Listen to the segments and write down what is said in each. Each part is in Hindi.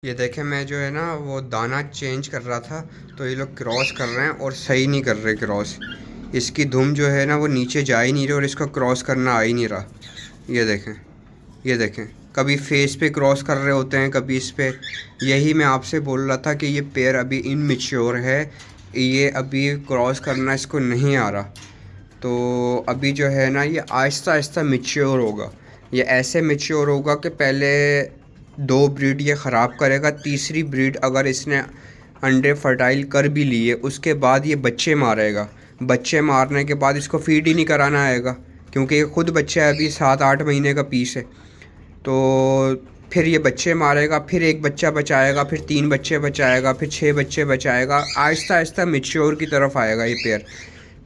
ये देखें, मैं जो है ना वो दाना चेंज कर रहा था तो ये लोग क्रॉस कर रहे हैं और सही नहीं कर रहे क्रॉस। इसकी धुम जो है ना वो नीचे जा ही नहीं रही और इसको क्रॉस करना आ ही नहीं रहा। ये देखें, ये देखें, कभी फेस पे क्रॉस कर रहे होते हैं, कभी इस पे। यही मैं आपसे बोल रहा था कि ये पेयर अभी इनमेच्योर है, ये अभी क्रॉस करना इसको नहीं आ रहा। तो अभी जो है ना ये आहिस्ता आहिस्ता मैच्योर होगा। ये ऐसे मैच्योर होगा कि पहले 2 ब्रीड ये ख़राब करेगा, तीसरी ब्रीड अगर इसने अंडे फर्टाइल कर भी लिए उसके बाद ये बच्चे मारेगा। बच्चे मारने के बाद इसको फीड ही नहीं कराना आएगा, क्योंकि ये खुद बच्चा है, अभी 7-8 महीने का पीस है। तो फिर ये बच्चे मारेगा, फिर एक बच्चा बचाएगा, फिर 3 बच्चे बचाएगा, फिर 6 बच्चे बचाएगा। आहिस्ता आहिस्ता मैच्योर की तरफ आएगा ये पेयर।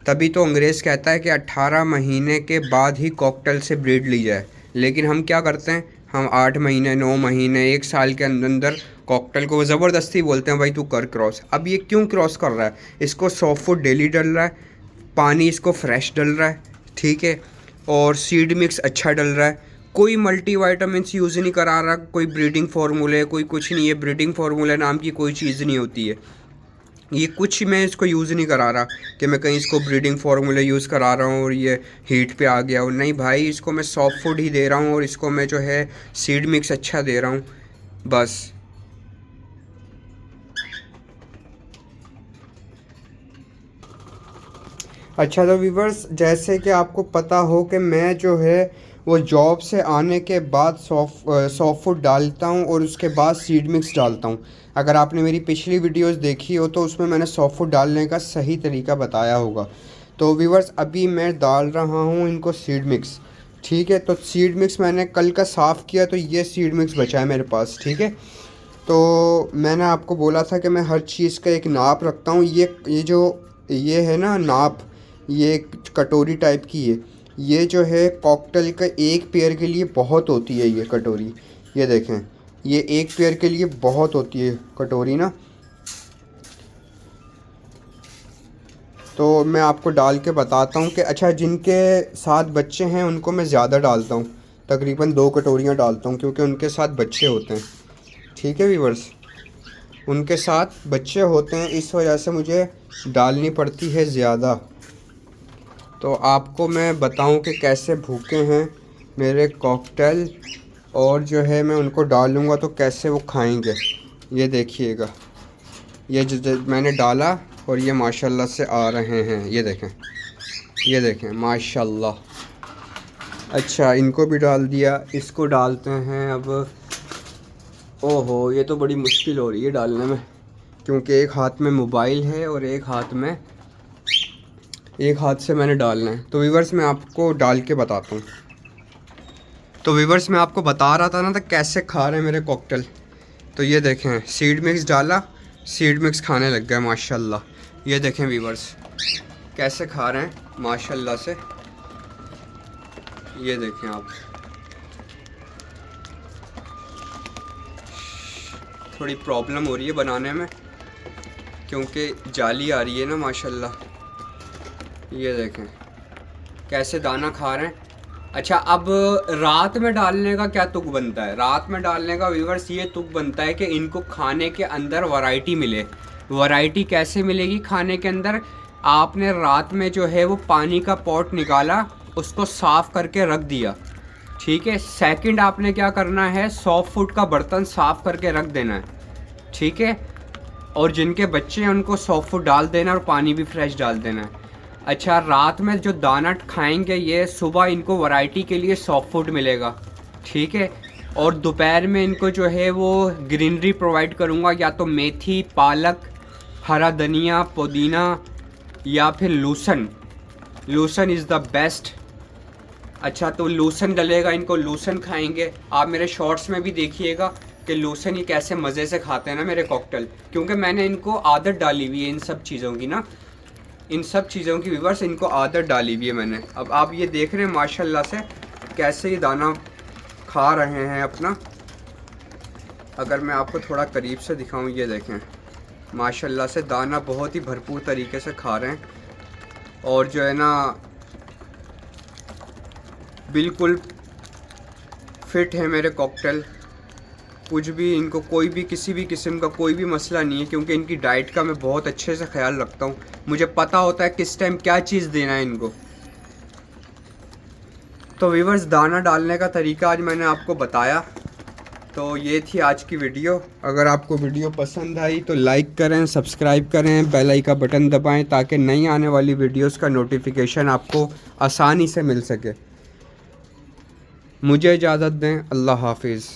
तभी तो अंग्रेज़ कहता है कि 18 महीने के बाद ही कॉकटेल से ब्रीड ली जाए। लेकिन हम क्या करते हैं, हम 8 महीने, 9 महीने, 1 साल के अंदर अंदर कॉकटेल को ज़बरदस्ती बोलते हैं भाई तू कर क्रॉस। अब ये क्यों क्रॉस कर रहा है? इसको 100 फुट डेली डल रहा है, पानी इसको फ्रेश डल रहा है, ठीक है, और सीड मिक्स अच्छा डल रहा है। कोई मल्टीवाइटामिन्स यूज़ नहीं करा रहा, कोई ब्रीडिंग फार्मूले, कोई कुछ नहीं है। ब्रीडिंग फार्मूले नाम की कोई चीज़ नहीं होती है। ये कुछ मैं इसको यूज़ नहीं करा रहा कि मैं कहीं इसको ब्रीडिंग फार्मूले यूज़ करा रहा हूँ और ये हीट पे आ गया हो। नहीं भाई, इसको मैं सॉफ्ट फूड ही दे रहा हूँ और इसको मैं जो है सीड मिक्स अच्छा दे रहा हूँ, बस। अच्छा तो व्यूवर्स, जैसे कि आपको पता हो कि मैं जो है वो जॉब से आने के बाद सॉफ्ट फूड डालता हूँ और उसके बाद सीड मिक्स डालता हूँ। अगर आपने मेरी पिछली वीडियोस देखी हो तो उसमें मैंने सॉफ्ट फूड डालने का सही तरीका बताया होगा। तो व्यूवर्स, अभी मैं डाल रहा हूँ इनको सीड मिक्स, ठीक है। तो सीड मिक्स मैंने कल का साफ़ किया तो ये सीड मिक्स बचा है मेरे पास, ठीक है। तो मैंने आपको बोला था कि मैं हर चीज़ का एक नाप रखता हूँ। ये जो ये है ना नाप, ये एक कटोरी टाइप की है। ये जो है कॉकटेल का एक पेयर के लिए बहुत होती है ये कटोरी। ये देखें, ये एक पेयर के लिए बहुत होती है कटोरी ना। तो मैं आपको डाल के बताता हूँ कि अच्छा, जिनके साथ बच्चे हैं उनको मैं ज़्यादा डालता हूँ, तकरीबन 2 कटोरियाँ डालता हूँ, क्योंकि उनके साथ बच्चे होते हैं, ठीक है व्यूवर्स। उनके साथ बच्चे होते हैं, इस वजह से मुझे डालनी पड़ती है ज़्यादा। तो आपको मैं बताऊं कि कैसे भूखे हैं मेरे कॉकटेल, और जो है मैं उनको डालूँगा तो कैसे वो खाएंगे। ये देखिएगा, ये जो मैंने डाला और ये माशाल्लाह से आ रहे हैं, ये देखें, ये देखें माशाल्लाह। अच्छा, इनको भी डाल दिया, इसको डालते हैं अब। ओहो, ये तो बड़ी मुश्किल हो रही है डालने में, क्योंकि एक हाथ में मोबाइल है और एक हाथ से मैंने डालना है। तो व्यूवर्स, मैं आपको डाल के बताता हूँ। तो व्यूवर्स, मैं आपको बता रहा था ना तो कैसे खा रहे हैं मेरे कॉकटेल। तो ये देखें, सीड मिक्स डाला, सीड मिक्स खाने लग गया माशाल्लाह। ये देखें व्यूवर्स, कैसे खा रहे हैं माशाल्लाह से। ये देखें आप, थोड़ी प्रॉब्लम हो रही है बनाने में क्योंकि जाली आ रही है ना माशाल्लाह। ये देखें कैसे दाना खा रहे हैं। अच्छा, अब रात में डालने का क्या तुक बनता है? रात में डालने का व्यूवर्स ये तुक बनता है कि इनको खाने के अंदर वैरायटी मिले। वैरायटी कैसे मिलेगी खाने के अंदर? आपने रात में जो है वो पानी का पॉट निकाला, उसको साफ़ करके रख दिया, ठीक है। सेकंड आपने क्या करना है, 100 फुट का बर्तन साफ़ करके रख देना है, ठीक है। और जिनके बच्चे हैं उनको 100 फुट डाल देना और पानी भी फ्रेश डाल देना है। अच्छा, रात में जो दाना खाएंगे ये सुबह इनको वैरायटी के लिए सॉफ्ट फूड मिलेगा, ठीक है। और दोपहर में इनको जो है वो ग्रीनरी प्रोवाइड करूँगा, या तो मेथी, पालक, हरा धनिया, पुदीना, या फिर लूसन। लूसन इज़ द बेस्ट। अच्छा, तो लूसन डलेगा, इनको लूसन खाएंगे। आप मेरे शॉर्ट्स में भी देखिएगा कि लूसन ये कैसे मज़े से खाते हैं ना मेरे कॉकटेल, क्योंकि मैंने इनको आदत डाली हुई है इन सब चीज़ों की ना, इन सब चीज़ों की व्यूवर्स इनको आदत डाली हुई है मैंने। अब आप ये देख रहे हैं माशाल्लाह से कैसे ये दाना खा रहे हैं अपना। अगर मैं आपको थोड़ा करीब से दिखाऊं, ये देखें माशाल्लाह से दाना बहुत ही भरपूर तरीके से खा रहे हैं, और जो है ना बिल्कुल फिट है मेरे कॉकटेल। कुछ भी इनको कोई भी किसी भी किस्म का कोई भी मसला नहीं है, क्योंकि इनकी डाइट का मैं बहुत अच्छे से ख्याल रखता हूँ। मुझे पता होता है किस टाइम क्या चीज़ देना है इनको। तो व्यूअर्स, दाना डालने का तरीका आज मैंने आपको बताया। तो ये थी आज की वीडियो। अगर आपको वीडियो पसंद आई तो लाइक करें, सब्सक्राइब करें, बेल आइकन का बटन दबाएं ताकि नई आने वाली वीडियोस का नोटिफिकेशन आपको आसानी से मिल सके। मुझे इजाज़त दें। अल्लाह हाफिज़।